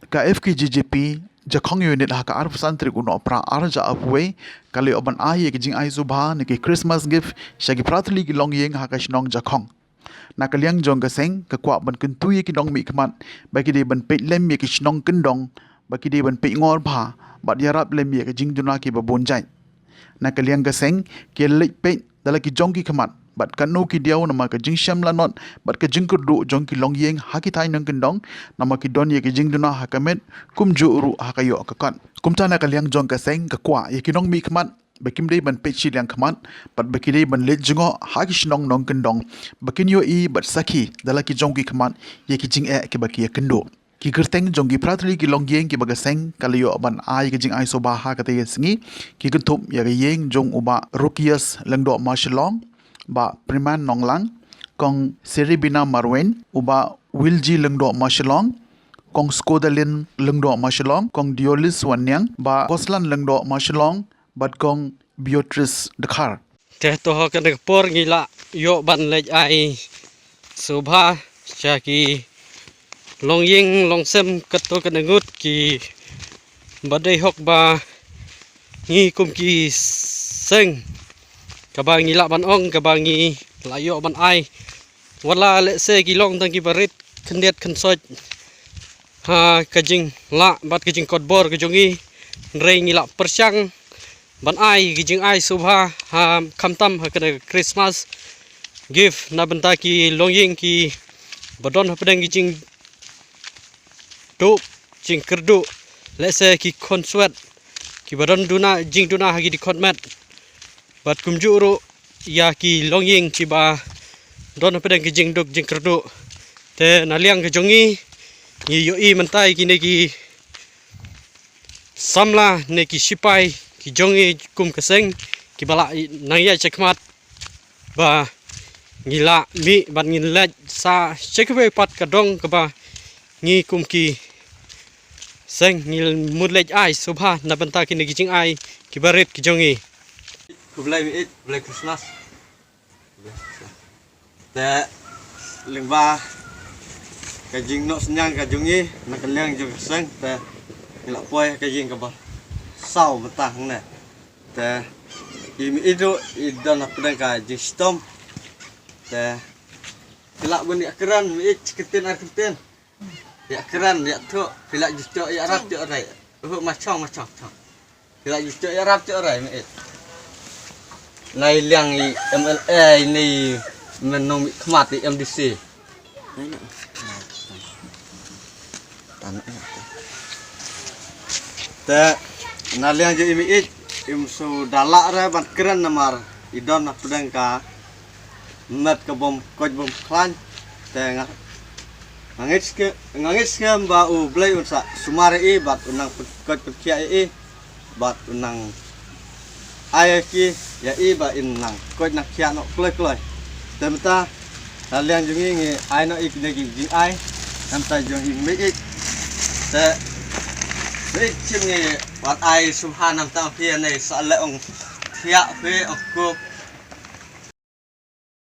ka FKGJP jakong unit ha ka arf santri kuno pra arja apwe kali oban aye ki jing ai subha ne ki Christmas gift shagi pratli ki long yeng ha ka shnong jakong na kaliang jong ka seng ka kwa ban kun tuye ki dong mi kmat ba ki de ban pe lem mi ki shnong kun dong ba ki de ban pe ngor bha ba yarap lem mi ki jing duna ki ba bon jai na kaliang ka seng ki le pe dala ki jong ki kmat bat kanu ki diaw nama ka jing sham la not bat ka jing kurdu jong ki long yeng ha ki thai nang kendong nama ki don ye ki jing duna ha ka met kum ju ru ha ka yo ka kan kum ta na ka liang jong ka seng ka kwa ye ki nong mi khmat bakim dei ban pe chi liang khmat bat baki dei ban let jingo ha ki shnong nong kendong bakin yo i bat sakhi dala ki jong ki khmat ye ki jing e ki baki ye kendo ki gerteng jong ki pratri ki long yeng ki baga seng kaliyo ban ai ki jing ai so ba ha ka te singi ki kuntup ya ga yeng jong uba rukias lengdo mashlong ba priman nonglang kong seribina marwen uba wilji lengdo mashlong kong skodalin lengdo mashlong kong diolis wanyang ba koslan lengdo mashlong bat kong beatrice dakhar te to ka de por ngila yo ban lej ai subha chaki long ying long sem kato ka ngut ki badai hok ba ngi kum ki seng kabangi la ban ong kabangi layo ban ai wala le se ki long tang ki barit khendet khensoj ha kajing la bat kajing kodbor kajongi rei la persyang ban ai kajing ai subha ha khamtam ha kada Christmas gift na banta ki longying ki badon ha pedang kajing tu jing kerdu le se ki konsuat ki badon duna jing duna ha ki di konmat bat kumjuru ya ki longying ki ba don pedang ki jing duk jing kerdu te naliang ke jongi ni yo i mentai ki ne ki samla ne ki sipai ki jongi kum keseng ki bala nang ya chekmat ba ngila mi ban ngin laj sa chekwe pat kadong ka ba ngi kum ki seng ngil mudlej ai subha na banta ki ne ki jing ai ki barit ki jongi Kublai miit, kublai Christmas. Te lengba kajing nok senyang kajungi nak kaliang jung keseng te ngilak poi kajing ka ba. Sau mentah ne. Te imi itu idan nak pedang kajing stom. Te kilak bun ya keran miit ketin arketin. Ya keran ya tu kilak justo ya rap tu arai. Macam. Kilak justo ya rap tu arai miit. Này liang MLA này mình nông bị khmat thì MDC te na liang je imi it im so dala ra ban keren namar idon na pedang ka met ka bom koj bom klan te ngangit ke ba u blai unsa sumare i bat unang koj kia i bat unang ayaki ya iba inang koi nak kia no kloi temta liang jungi ngi ai no ik negi jing ai temta jungi mi ik te mi chim ngi wat ai subhanam ta pia nei sa le ong thia phe ok